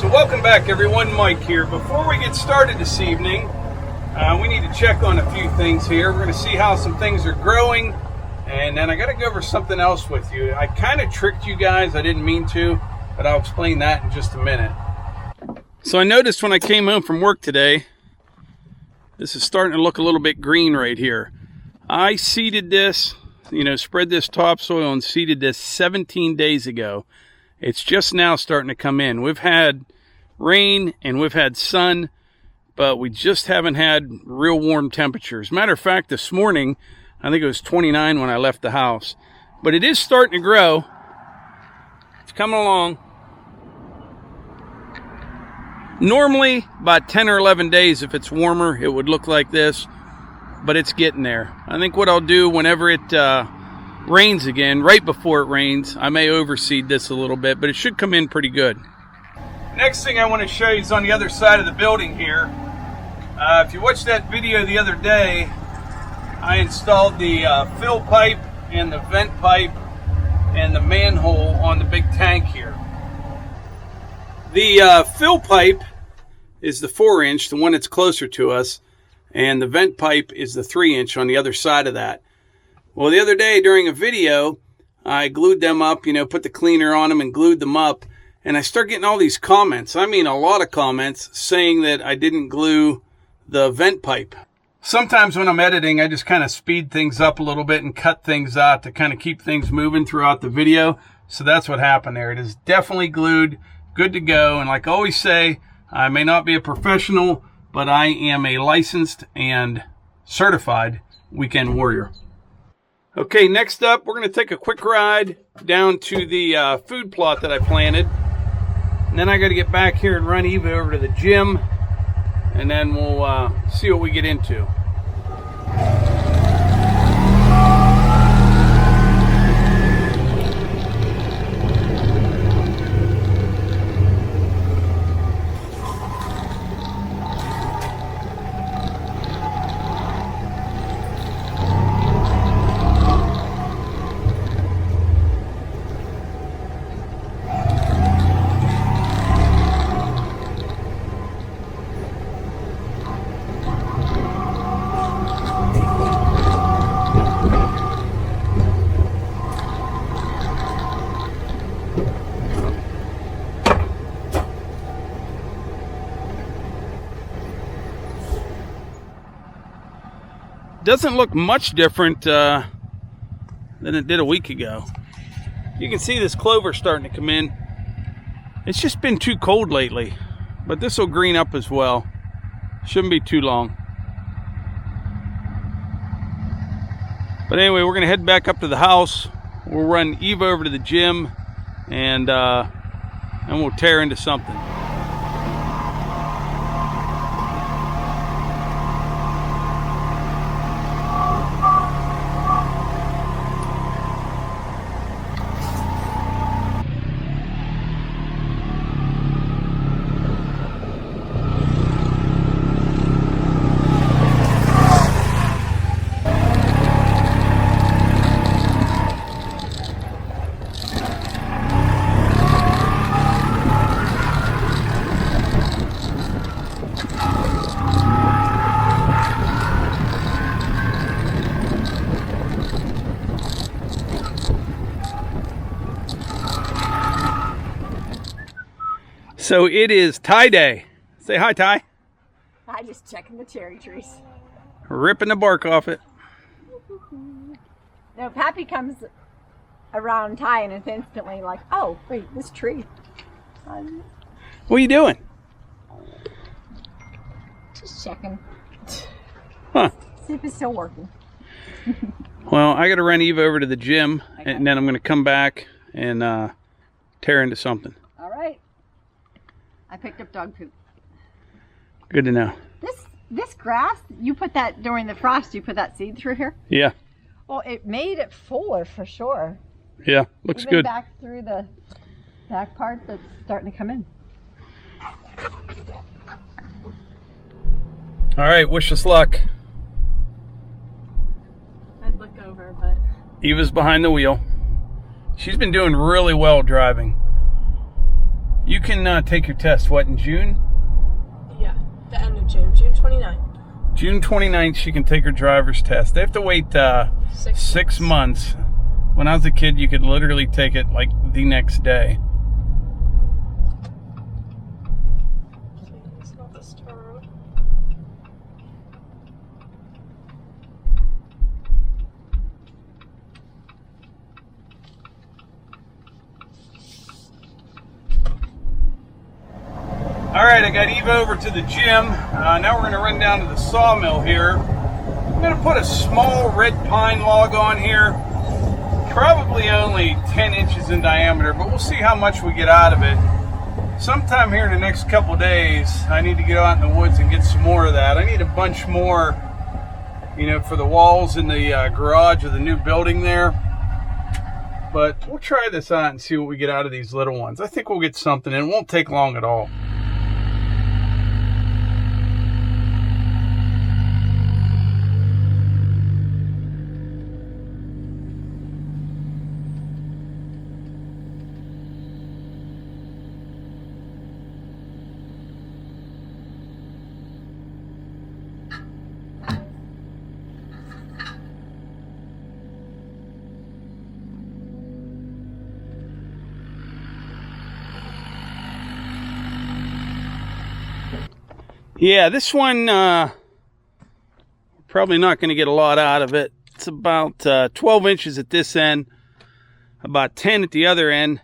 So welcome back everyone, Mike here. Before we get started this evening, we need to check on a few things here. We're going to see how some things are growing, and then I got to go over something else with you. I kind of tricked you guys, I didn't mean to, but I'll explain that in just a minute. So I noticed when I came home from work today, this is starting to look a little bit green right here. I seeded this, spread this topsoil and seeded this 17 days ago. It's just now starting to come in. We've had rain and we've had sun, but we just haven't had real warm temperatures. Matter of fact, this morning, I think it was 29 when I left the house. But it is starting to grow. It's coming along. Normally, about 10 or 11 days, if it's warmer, it would look like this. But it's getting there. I think what I'll do whenever it rains again, right before it rains, I may overseed this a little bit, but it should come in pretty good. Next thing I want to show you is on the other side of the building here. If you watched that video the other day, I installed the fill pipe and the vent pipe and the manhole on the big tank here. The fill pipe is the 4-inch, the one that's closer to us, and the vent pipe is the 3-inch on the other side of that. Well, the other day during a video, I glued them up, put the cleaner on them and glued them up. And I start getting all these comments, I mean a lot of comments, saying that I didn't glue the vent pipe. Sometimes when I'm editing, I just kind of speed things up a little bit and cut things out to kind of keep things moving throughout the video. So that's what happened there. It is definitely glued, good to go. And like I always say, I may not be a professional, but I am a licensed and certified weekend warrior. Okay, next up, we're going to take a quick ride down to the food plot that I planted. And then I got to get back here and run Eva over to the gym. And then we'll see what we get into. Doesn't look much different than it did a week ago. You can see this clover starting to come in. It's just been too cold lately, but this will green up as well. Shouldn't be too long. But anyway, we're gonna head back up to the house. We'll run Eva over to the gym, and we'll tear into something. So it is Ty Day. Say hi, Ty. Hi, just checking the cherry trees. Ripping the bark off it. No, Pappy comes around Ty and it's instantly like, oh, wait, this tree. What are you doing? Just checking. Huh. See if it's still working. Well, I got to run Eva over to the gym, okay. And then I'm going to come back and tear into something. All right. I picked up dog poop. Good to know. This grass, you put that during the frost, you put that seed through here? Yeah. Well, it made it fuller for sure. Yeah, looks even good. Back through the back part that's starting to come in. All right, wish us luck. I'd look over, but... Eva's behind the wheel. She's been doing really well driving. You can take your test, what, in June? Yeah, the end of June, June 29th. June 29th, she can take her driver's test. They have to wait 6 months. When I was a kid, you could literally take it like the next day. Please, not this turn. All right, I got Eve over to the gym. Now we're going to run down to the sawmill here. I'm going to put a small red pine log on here. Probably only 10 inches in diameter, but we'll see how much we get out of it. Sometime here in the next couple days, I need to get out in the woods and get some more of that. I need a bunch more, you know, for the walls in the garage of the new building there. But we'll try this out and see what we get out of these little ones. I think we'll get something, and it won't take long at all. Yeah, this one, probably not going to get a lot out of it. It's about 12 inches at this end, about 10 at the other end.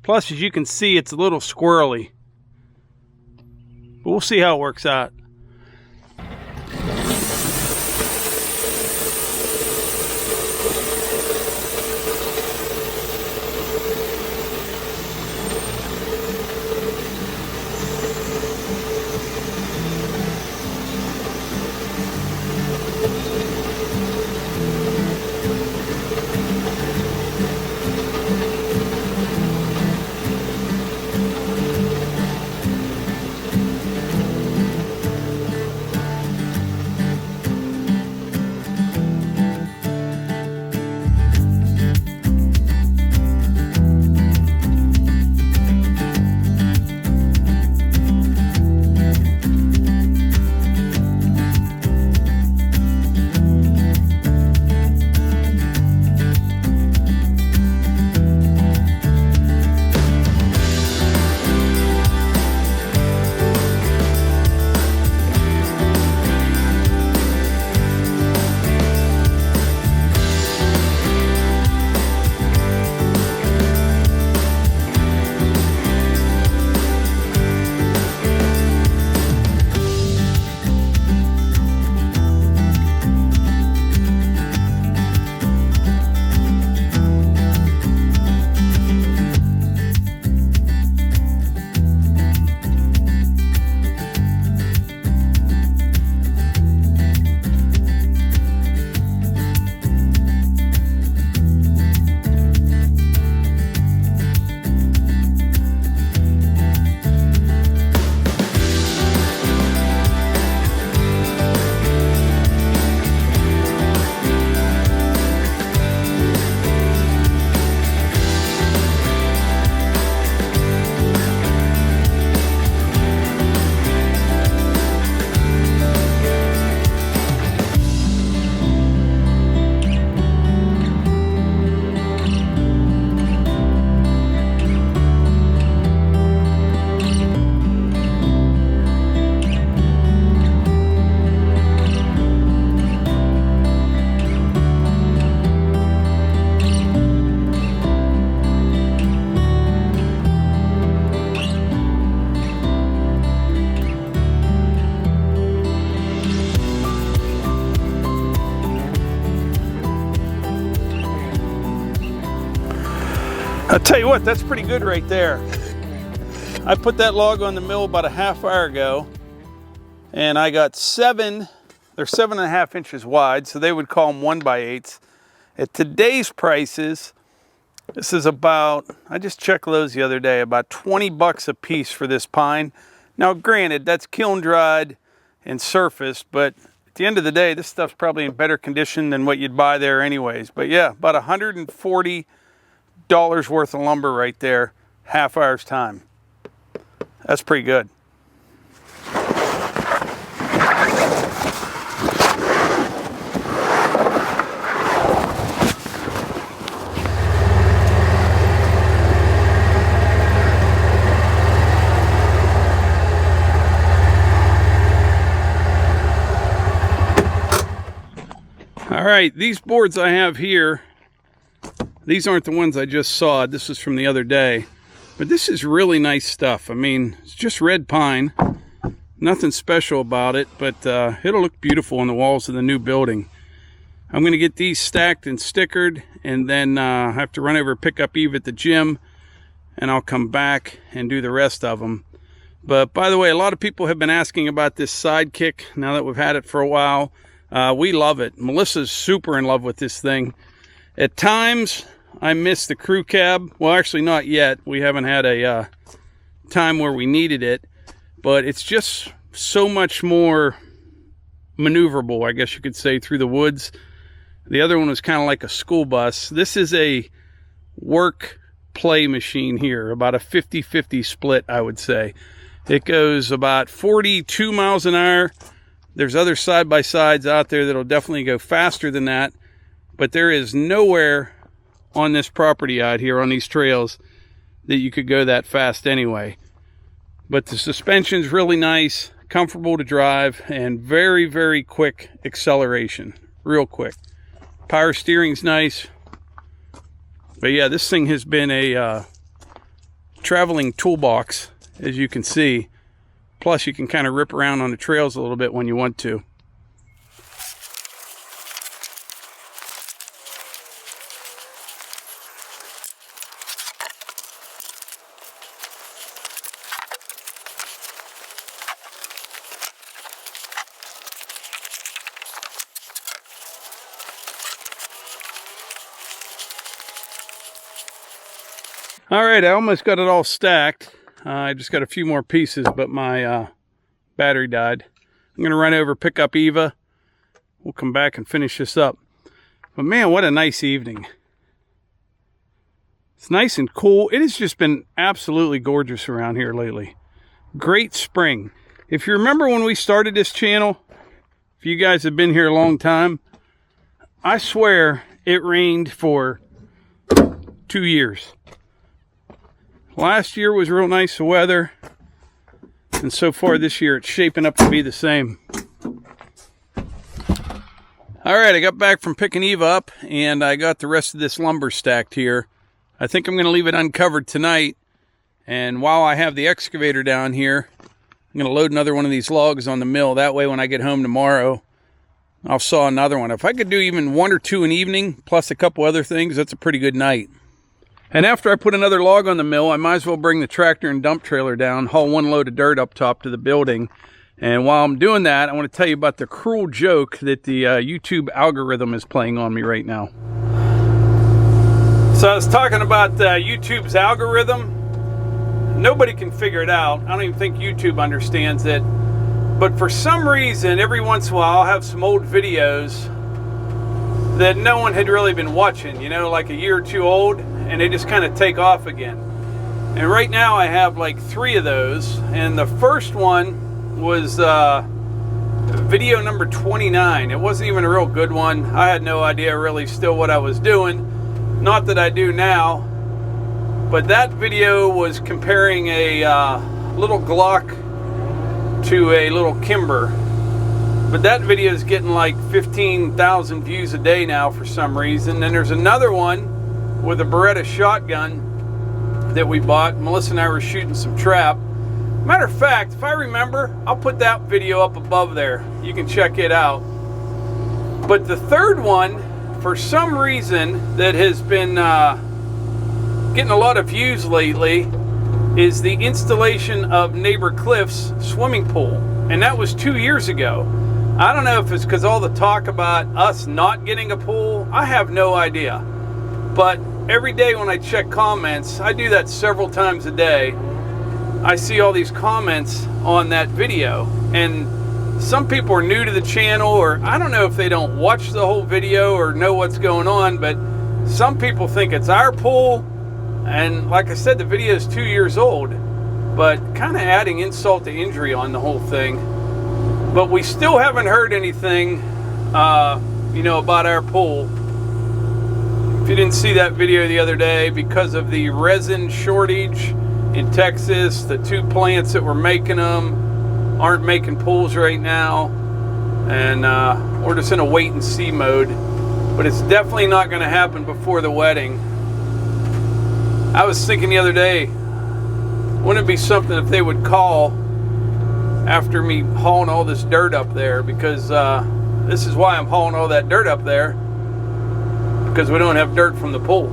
Plus, as you can see, it's a little squirrely. But we'll see how it works out. I'll tell you what, that's pretty good right there. I put that log on the mill about a half hour ago, and I got they're 7.5 inches wide, so they would call them 1x8s. At today's prices, this is about, I just checked those the other day, about 20 bucks a piece for this pine. Now granted, that's kiln dried and surfaced, but at the end of the day, this stuff's probably in better condition than what you'd buy there anyways. But yeah, about $140 worth of lumber right there. half hour's time. That's pretty good. All right, these boards I have here, these aren't the ones I just sawed. This is from the other day. But this is really nice stuff. I mean, it's just red pine. Nothing special about it, but it'll look beautiful on the walls of the new building. I'm going to get these stacked and stickered, and then I have to run over and pick up Eve at the gym, and I'll come back and do the rest of them. But by the way, a lot of people have been asking about this Sidekick now that we've had it for a while. We love it. Melissa's super in love with this thing. At times, I miss the crew cab. Well, actually not yet. We haven't had a time where we needed it. But it's just so much more maneuverable, I guess you could say, through the woods. The other one was kind of like a school bus. This is a work play machine here. About a 50-50 split, I would say. It goes about 42 miles an hour. There's other side-by-sides out there that'll definitely go faster than that, but there is nowhere on this property out here on these trails that you could go that fast anyway. But the suspension's really nice, comfortable to drive, and very, very quick acceleration. Real quick. Power steering's nice. But yeah, this thing has been a traveling toolbox, as you can see. Plus, you can kind of rip around on the trails a little bit when you want to. All right, I almost got it all stacked. I just got a few more pieces, but my battery died. I'm going to run over, pick up Eva. We'll come back and finish this up. But man, what a nice evening. It's nice and cool. It has just been absolutely gorgeous around here lately. Great spring. If you remember when we started this channel, if you guys have been here a long time, I swear it rained for 2 years. Last year was real nice weather, and so far this year it's shaping up to be the same. All right, I got back from picking Eva up, and I got the rest of this lumber stacked here. I think I'm going to leave it uncovered tonight, and while I have the excavator down here, I'm going to load another one of these logs on the mill. That way when I get home tomorrow, I'll saw another one. If I could do even 1 or 2 an evening, plus a couple other things, that's a pretty good night. And after I put another log on the mill, I might as well bring the tractor and dump trailer down, haul 1 load of dirt up top to the building. And while I'm doing that, I want to tell you about the cruel joke that the YouTube algorithm is playing on me right now. So I was talking about YouTube's algorithm. Nobody can figure it out. I don't even think YouTube understands it. But for some reason, every once in a while, I'll have some old videos that no one had really been watching, you know, like a year or 2 old, and they just kind of take off again. And right now I have like 3 of those, and the first one was video number 29. It wasn't even a real good one. I had no idea really still what I was doing. Not that I do now, but that video was comparing a little Glock to a little Kimber. But that video is getting like 15,000 views a day now for some reason. And there's another one with a Beretta shotgun that we bought. Melissa and I were shooting some trap. Matter of fact, if I remember, I'll put that video up above there. You can check it out. But the third one, for some reason, that has been getting a lot of views lately, is the installation of neighbor Cliff's swimming pool. And that was 2 years ago. I don't know if it's because all the talk about us not getting a pool. I have no idea. But every day when I check comments, I do that several times a day, I see all these comments on that video. And some people are new to the channel, or I don't know if they don't watch the whole video or know what's going on, but some people think it's our pool. And like I said, the video is 2 years old, but kind of adding insult to injury on the whole thing. But we still haven't heard anything, you know, about our pool. If you didn't see that video the other day, because of the resin shortage in Texas, the 2 plants that were making them aren't making pools right now. And we're just in a wait and see mode. But it's definitely not going to happen before the wedding. I was thinking the other day, wouldn't it be something if they would call after me hauling all this dirt up there? Because this is why I'm hauling all that dirt up there, because we don't have dirt from the pool.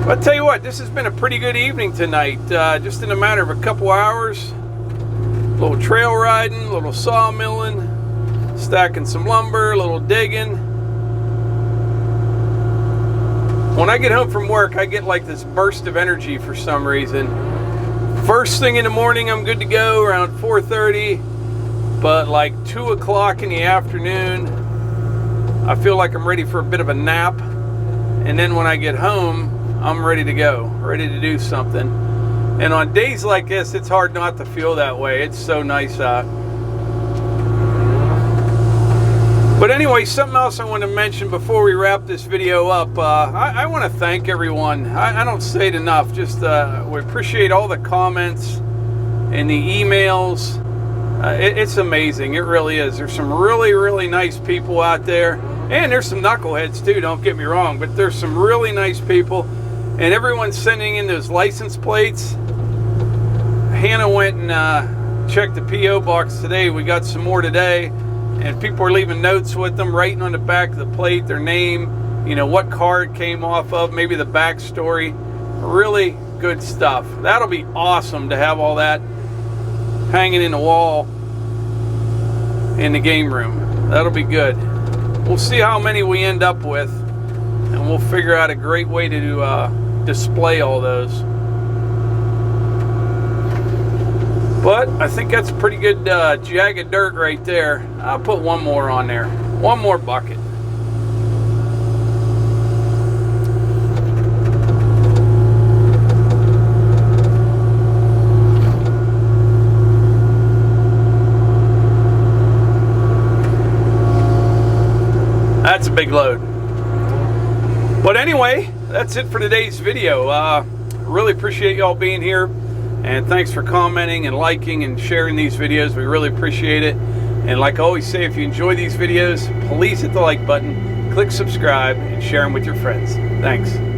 But I'll tell you what, this has been a pretty good evening tonight. Just in a matter of a couple hours. A little trail riding, a little sawmilling, stacking some lumber, a little digging. When I get home from work, I get like this burst of energy for some reason. First thing in the morning, I'm good to go around 4:30, but like 2 o'clock in the afternoon, I feel like I'm ready for a bit of a nap. And then when I get home, I'm ready to go, ready to do something. And on days like this, it's hard not to feel that way. It's so nice out. But anyway, something else I want to mention before we wrap this video up. I want to thank everyone. I don't say it enough. Just we appreciate all the comments and the emails. It's amazing. It really is. There's some really, really nice people out there. And there's some knuckleheads too, don't get me wrong. But there's some really nice people. And everyone's sending in those license plates. Hannah went and checked the P.O. box today. We got some more today. And people are leaving notes with them, writing on the back of the plate their name, you know, what car it came off of, maybe the backstory. Really good stuff. That'll be awesome to have all that hanging in the wall in the game room. That'll be good. We'll see how many we end up with, and we'll figure out a great way to display all those. But I think that's pretty good jagged dirt right there. I'll put one more on there. One more bucket. That's a big load. But anyway, that's it for today's video. Really appreciate y'all being here. And thanks for commenting and liking and sharing these videos. We really appreciate it. And like I always say, if you enjoy these videos, please hit the like button, click subscribe, and share them with your friends. Thanks.